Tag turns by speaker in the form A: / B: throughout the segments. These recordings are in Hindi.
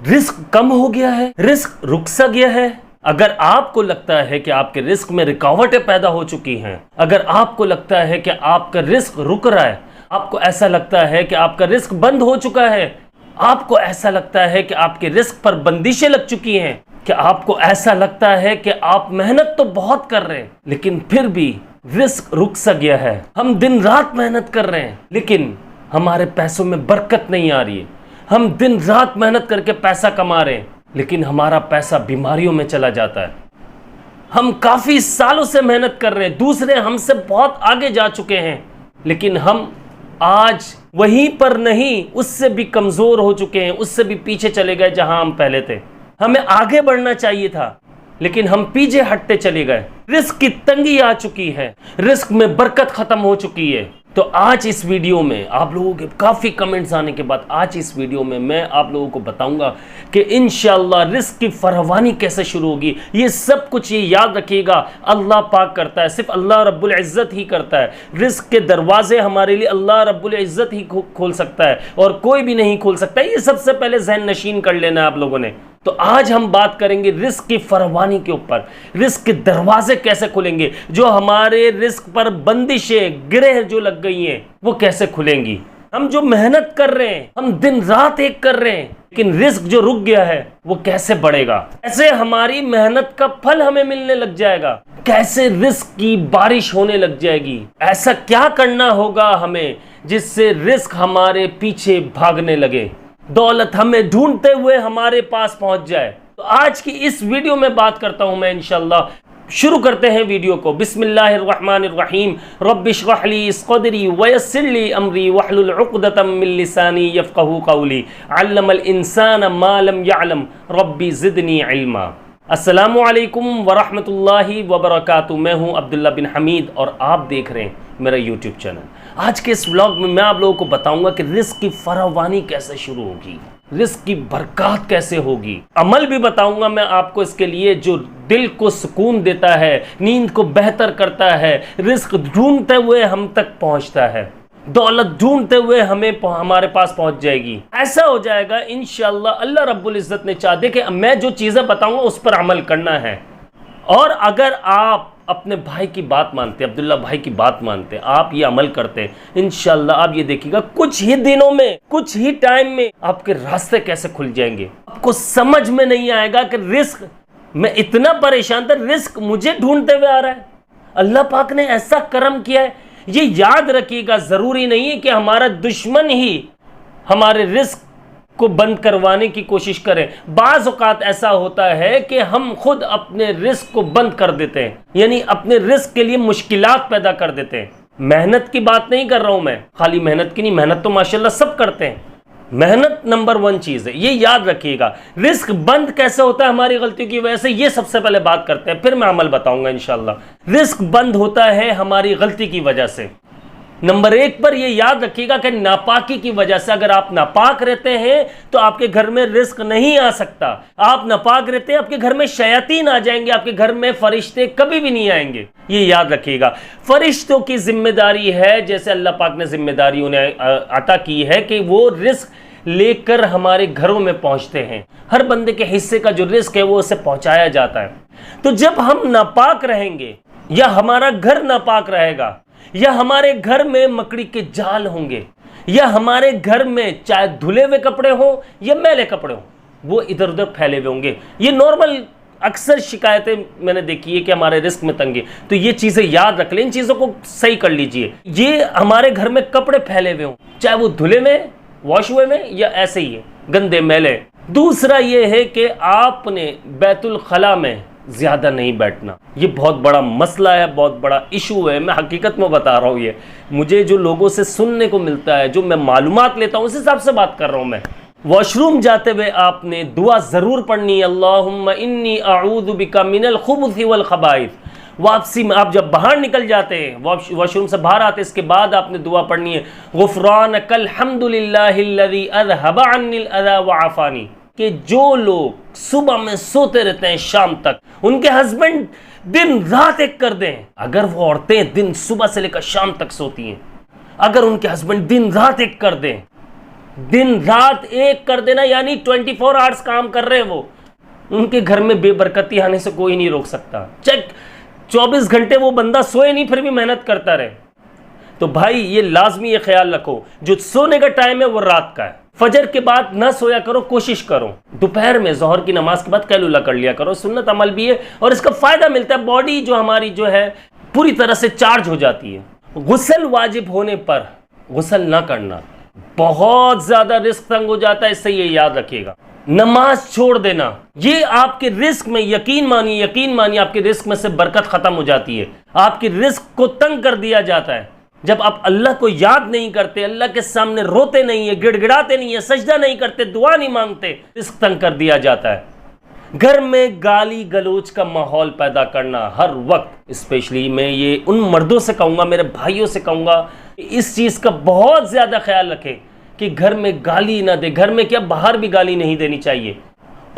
A: रिस्क कम हो गया है, रिस्क रुक सा गया है। अगर आपको लगता है कि आपके रिस्क में रुकावटें पैदा हो चुकी हैं, अगर आपको लगता है कि आपका रिस्क रुक रहा है, आपको ऐसा लगता है कि आपका रिस्क बंद हो चुका है, आपको ऐसा लगता है कि आपके रिस्क पर बंदिशें लग चुकी हैं, कि आपको ऐसा लगता है कि आप मेहनत तो बहुत कर रहे हैं लेकिन फिर भी रिस्क रुक सा गया है, हम दिन रात मेहनत कर रहे हैं लेकिन हमारे पैसों में बरकत नहीं आ रही है, हम दिन रात मेहनत करके पैसा कमा रहे हैं लेकिन हमारा पैसा बीमारियों में चला जाता है, हम काफी सालों से मेहनत कर रहे हैं, दूसरे हमसे बहुत आगे जा चुके हैं लेकिन हम आज वहीं पर नहीं, उससे भी कमजोर हो चुके हैं, उससे भी पीछे चले गए जहां हम पहले थे। हमें आगे बढ़ना चाहिए था लेकिन हम पीछे हटते चले गए। रिस्क की तंगी आ चुकी है, रिस्क में बरकत खत्म हो चुकी है। तो आज इस वीडियो में आप लोगों के काफ़ी कमेंट्स आने के बाद आज इस वीडियो में मैं आप लोगों को बताऊंगा कि इंशाअल्लाह रिस्क की फरावानी कैसे शुरू होगी। ये सब कुछ ये याद रखिएगा, अल्लाह पाक करता है, सिर्फ अल्लाह रब्बुल इज़्ज़त ही करता है। रिस्क के दरवाजे हमारे लिए अल्लाह रब्बुल इज़्ज़त ही खोल सकता है और कोई भी नहीं खोल सकता। ये सबसे पहले ज़हन नशीन कर लेना आप लोगों ने। तो आज हम बात करेंगे रिस्क की फरावानी के ऊपर, रिस्क के दरवाजे कैसे खुलेंगे, जो हमारे रिस्क पर बंदिशें गिरह जो लग गई हैं वो कैसे खुलेंगी। हम जो मेहनत कर रहे हैं, हम दिन रात एक कर रहे हैं लेकिन रिस्क जो रुक गया है वो कैसे बढ़ेगा, कैसे हमारी मेहनत का फल हमें मिलने लग जाएगा, कैसे रिस्क की बारिश होने लग जाएगी। ऐसा क्या करना होगा हमें जिससे रिस्क हमारे पीछे भागने लगे, दौलत हमें ढूंढते हुए हमारे पास पहुंच जाए। तो आज की इस वीडियो में बात करता हूं मैं इंशाअल्लाह। शुरू करते हैं वीडियो को। बिस्मिल्लाहिर्रहमानिर्रहीम। रब्बिश्रह ली सदरी वयस्सिर ली अमरी वहलुल उक़दतम मिन लिसानी यफ़क़हू क़ौली अल्लमल इंसान मा लम यअलम रब्बी ज़िदनी इल्मा। अस्सलामु अलैकुम वरहमतुल्लाहि वबरकातुहू। मैं हूं अब्दुल्ला बिन हमीद और आप देख रहे हैं मेरा यूट्यूब चैनल। आज के इस व्लॉग में मैं आप लोगों को बताऊंगा कि रिस्क की फरावानी कैसे शुरू होगी, रिस्क की बरकत कैसे होगी। अमल भी बताऊंगा मैं आपको इसके लिए जो दिल को सुकून देता है, नींद को बेहतर करता है, रिस्क ढूंढते हुए हम तक पहुंचता है, दौलत ढूंढते हुए हमारे पास पहुंच जाएगी। ऐसा हो जाएगा इंशाअल्लाह। अल्लाह रब्बुल इज़्ज़त ने चाह दे कि मैं जो चीज़ें बताऊंगा उस पर अमल करना है। और अगर आप अपने भाई की बात मानते, अब्दुल्ला भाई की बात मानते, आप ये अमल करते, इंशाअल्लाह आप ये देखिएगा कुछ ही दिनों में, कुछ ही टाइम में आपके रास्ते कैसे खुल जाएंगे। आपको समझ में नहीं आएगा कि रिस्क, मैं इतना परेशान था, रिस्क मुझे ढूंढते हुए आ रहा है। अल्लाह पाक ने ऐसा करम किया है। ये याद रखिएगा, जरूरी नहीं है कि हमारा दुश्मन ही हमारे रिस्क को बंद करवाने की कोशिश करें। बाज़ औक़ात ऐसा होता है कि हम खुद अपने रिस्क को बंद कर देते हैं, यानी अपने रिस्क के लिए मुश्किलात पैदा कर देते हैं। मेहनत की बात नहीं कर रहा हूं मैं, खाली मेहनत की नहीं, मेहनत तो माशाल्लाह सब करते हैं, मेहनत नंबर 1 चीज़ है, ये याद रखिएगा। रिस्क बंद कैसे होता है हमारी गलतियों की वजह से, ये सबसे पहले बात करते हैं, फिर मैं अमल बताऊंगा इंशाअल्लाह। रिस्क बंद होता है हमारी गलती की वजह से। नंबर 1 पर यह याद रखिएगा कि नापाकी की वजह से, अगर आप नापाक रहते हैं तो आपके घर में रिस्क नहीं आ सकता। आप नापाक रहते हैं, आपके घर में शयातीन आ जाएंगे, आपके घर में फरिश्ते कभी भी नहीं आएंगे। ये याद रखिएगा। फरिश्तों की जिम्मेदारी है, जैसे अल्लाह पाक ने जिम्मेदारी उन्हें अता की है कि वो रिस्क लेकर हमारे घरों में पहुंचते हैं। हर बंदे के हिस्से का जो रिस्क है वो उसे पहुंचाया जाता है। तो जब हम नापाक रहेंगे या हमारा घर नापाक रहेगा, या हमारे घर में मकड़ी के जाल होंगे, या हमारे घर में चाहे धुले हुए कपड़े हों या मैले कपड़े हों, वो इधर उधर फैले हुए होंगे। ये नॉर्मल अक्सर शिकायतें मैंने देखी है कि हमारे रिस्क में तंगी। तो ये चीज़ें याद रख लें, इन चीज़ों को सही कर लीजिए। ये हमारे घर में कपड़े फैले हुए हों, चाहे वो धुले में, वॉश हुए में, या ऐसे ही है गंदे मैले। दूसरा ये है कि आपने बैतुल खला में ज़्यादा नहीं बैठना। ये बहुत बड़ा मसला है, बहुत बड़ा इशू है। मैं हकीकत में बता रहा हूँ, ये मुझे जो लोगों से सुनने को मिलता है, जो मैं मालूमात लेता हूँ, उस हिसाब से बात कर रहा हूँ मैं। वॉशरूम जाते हुए आपने दुआ ज़रूर पढ़नी है, अल्लाहुम्मा इन्नी अऊज़ु बिका मिनल खुबुथि वल खबाइथ। वापसी में आप जब बाहर निकल जाते हैं, वॉशरूम से बाहर आते, इसके बाद आपने दुआ पढ़नी है, गुफ़रानकल हम्दुलिल्लाहिल्लज़ी अज़हबा अन्निल अज़ा व आफ़ानी। कि जो लोग सुबह में सोते रहते हैं शाम तक, उनके हस्बैंड दिन रात एक कर दें। अगर वो औरतें दिन सुबह से लेकर शाम तक सोती हैं, अगर उनके हस्बैंड दिन रात एक कर दें, दिन रात एक कर देना, यानी 24 आवर्स काम कर रहे हैं वो, उनके घर में बेबरकती आने से कोई नहीं रोक सकता। चेक 24 घंटे वो बंदा सोए नहीं फिर भी मेहनत करता रहे। तो भाई ये लाजमी ये ख्याल रखो, जो सोने का टाइम है वो रात का है। फजर के बाद ना सोया करो, कोशिश करो दोपहर में जोहर की नमाज के बाद कैलुला कर लिया करो, सुन्नत अमल भी है और इसका फायदा मिलता है। बॉडी जो हमारी जो है पूरी तरह से चार्ज हो जाती है। गुस्ल वाजिब होने पर गुस्ल ना करना, बहुत ज्यादा रिस्क तंग हो जाता है, इससे ये याद रखिएगा। नमाज छोड़ देना, ये आपके रिस्क में, यकीन मानिए आपके रिस्क में से बरकत खत्म हो जाती है, आपके रिस्क को तंग कर दिया जाता है। जब आप अल्लाह को याद नहीं करते, अल्लाह के सामने रोते नहीं है, गिड़गिड़ाते नहीं है, सजदा नहीं करते, दुआ नहीं मांगते, रिस्क तंग कर दिया जाता है। घर में गाली गलोच का माहौल पैदा करना हर वक्त, स्पेशली मैं ये उन मर्दों से कहूँगा, मेरे भाइयों से कहूँगा, इस चीज़ का बहुत ज़्यादा ख्याल रखें कि घर में गाली ना दे। घर में क्या, बाहर भी गाली नहीं देनी चाहिए।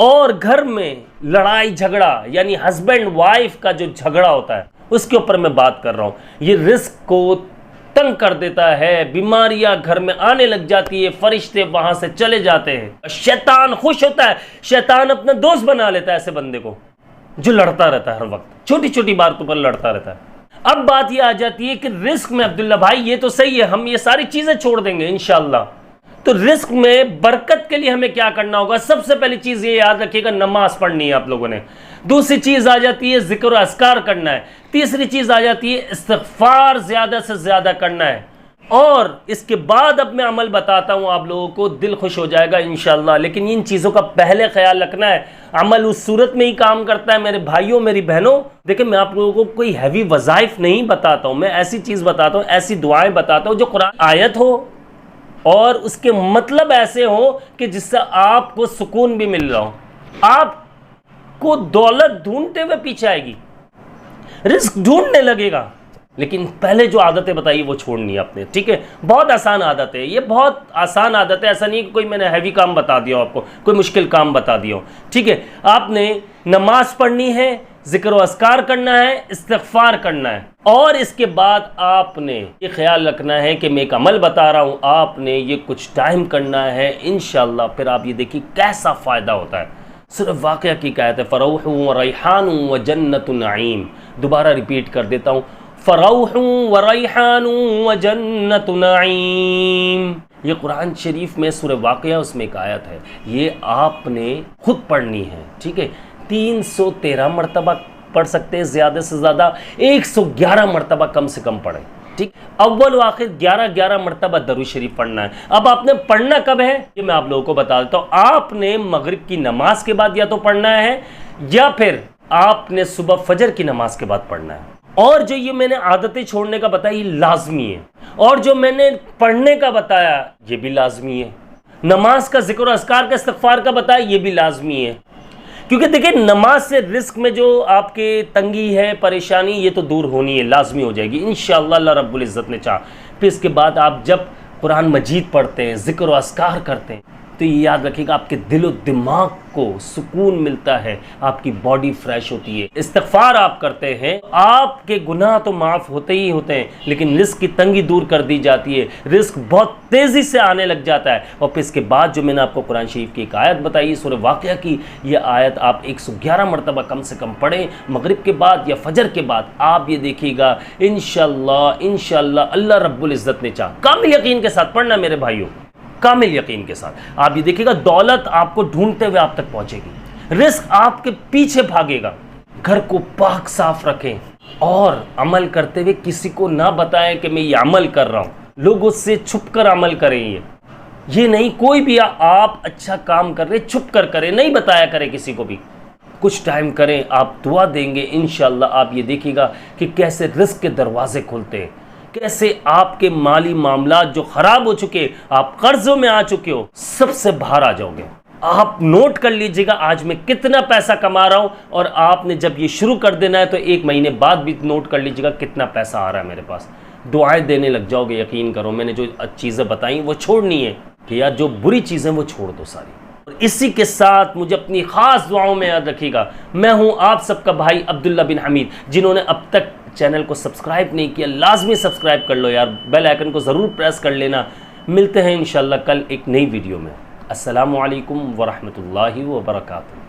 A: और घर में लड़ाई झगड़ा, यानी हस्बैंड वाइफ का जो झगड़ा होता है उसके ऊपर मैं बात कर रहा हूँ। ये रिस्क को तंग कर देता है, बीमारियां घर में आने लग जाती है, फरिश्ते वहां से चले जाते हैं, शैतान खुश होता है, शैतान अपना दोस्त बना लेता है ऐसे बंदे को जो लड़ता रहता है, हर वक्त छोटी छोटी बातों पर लड़ता रहता है। अब बात ये आ जाती है कि रिस्क में, अब्दुल्ला भाई ये तो सही है, हम ये सारी चीजें छोड़ देंगे इंशाल्लाह, तो रिस्क में बरकत के लिए हमें क्या करना होगा? सबसे पहली चीज ये याद रखिएगा, नमाज पढ़नी है आप लोगों ने। दूसरी चीज आ जाती है जिक्र और अस्कार करना है। तीसरी चीज आ जाती है इस्तिग़फ़ार ज्यादा से ज्यादा करना है। और इसके बाद अब मैं अमल बताता हूं आप लोगों को, दिल खुश हो जाएगा इंशाअल्लाह। लेकिन इन चीज़ों का पहले ख्याल रखना है। अमल उस सूरत में ही काम करता है मेरे भाइयों मेरी बहनों। देखिए मैं आप लोगों को कोई हैवी वज़ाइफ नहीं बताता हूं, मैं ऐसी चीज़ बताता हूं, ऐसी दुआएं बताता हूं जो कुरान आयत हो और उसके मतलब ऐसे हो कि जिससे आपको सुकून भी मिल रहा हो। आपको दौलत ढूंढते हुए पीछे आएगी, रिस्क ढूंढने लगेगा, लेकिन पहले जो आदतें बताई वो छोड़नी है आपने, ठीक है? बहुत आसान आदत है ये, बहुत आसान आदत है। ऐसा नहीं कि कोई मैंने हैवी काम बता दिया आपको, कोई मुश्किल काम बता दिया हो, ठीक है? आपने नमाज पढ़नी है, जिक्र व अस्कार करना है, इस्तिग़फ़ार करना है, और इसके बाद आपने ये ख्याल रखना है कि मैं एक अमल बता रहा हूँ, आपने ये कुछ टाइम करना है इंशाअल्लाह। फिर आप ये देखिए कैसा फ़ायदा होता है। सिर्फ वाक़या की कहते हैं, फ़रौहुन व रैहानुन व जन्नतुन नईम। दोबारा रिपीट कर देता हूँ, फ़रौहुन व रैहानुन व जन्नतुन नईम। ये कुरान शरीफ में सूरह वाक़या उसमें एक आयत है, ये आपने खुद पढ़नी है, ठीक है? 313 मरतबा पढ़ सकते हैं, ज़्यादा से ज़्यादा 111 मरतबा कम से कम पढ़ें, ठीक? अव्वल व आखिर 11 मरतबा दरूद शरीफ पढ़ना है। अब आपने पढ़ना कब है ये मैं आप लोगों को बता देता हूँ। आपने मगरिब की नमाज के बाद या तो पढ़ना है, या फिर आपने सुबह फजर की नमाज के बाद पढ़ना है। और जो ये मैंने आदतें छोड़ने का बताया ये लाजमी है, और जो मैंने पढ़ने का बताया ये भी लाजमी है। नमाज का जिक्र अस्कार का इस्तिग़फ़ार का बताया ये भी लाजमी है, क्योंकि देखिए नमाज से रिस्क में जो आपके तंगी है, परेशानी, ये तो दूर होनी है, लाजमी हो जाएगी इंशाअल्लाह अल्लाह रब्बुल इज़्ज़त ने चाहा। फिर इसके बाद आप जब कुरान मजीद पढ़ते हैं, जिक्र व अस्कार करते हैं, तो ये याद रखिएगा आपके दिलो दिमाग को सुकून मिलता है, आपकी बॉडी फ्रेश होती है। इस्तिग़फ़ार आप करते हैं, आपके गुनाह तो माफ़ होते ही होते हैं, लेकिन रिस्क की तंगी दूर कर दी जाती है, रिस्क बहुत तेज़ी से आने लग जाता है। और फिर इसके बाद जो मैंने आपको कुरान शरीफ की एक आयत बताई, सूरह वाक़या की, ये आयत आप 111 मरतबा कम से कम पढ़ें मगरिब के बाद या फजर के बाद। आप ये देखिएगा इंशाअल्लाह अल्लाह रब्बुल इज़्ज़त ने चाहा। कामिल यकीन के साथ पढ़ना मेरे भाइयों, कामिल यकीन के साथ। आप ये देखिएगा दौलत आपको ढूंढते हुए आप तक पहुंचेगी, रिस्क आपके पीछे भागेगा। घर को पाक साफ रखें और अमल करते हुए किसी को ना बताएं कि मैं ये अमल कर रहा हूं, लोगों से छुप कर अमल करें। ये नहीं कोई भी आप अच्छा काम कर रहे छुप कर करें, नहीं बताया करें किसी को भी। कुछ टाइम करें, आप दुआ देंगे इंशाअल्लाह। आप ये देखिएगा कि कैसे रिस्क के दरवाजे खुलते हैं, कैसे आपके माली मामला जो खराब हो चुके, आप कर्जों में आ चुके हो, सबसे बाहर आ जाओगे। आप नोट कर लीजिएगा आज मैं कितना पैसा कमा रहा हूं, और आपने जब ये शुरू कर देना है तो 1 महीने बाद भी नोट कर लीजिएगा कितना पैसा आ रहा है मेरे पास। दुआएं देने लग जाओगे, यकीन करो। मैंने जो चीज़ें बताई वो छोड़नी है कि यार जो बुरी चीज़ें वो छोड़ दो सारी। और इसी के साथ मुझे अपनी ख़ास दुआओं में याद रखिएगा। मैं हूं आप सबका भाई अब्दुल्ला बिन हमीद। जिन्होंने अब तक चैनल को सब्सक्राइब नहीं किया, लाजमी सब्सक्राइब कर लो यार, बेल आइकन को ज़रूर प्रेस कर लेना। मिलते हैं इंशाल्लाह कल एक नई वीडियो में। अस्सलामु अलैकुम वरहमतुल्लाहि वबरकातुहू।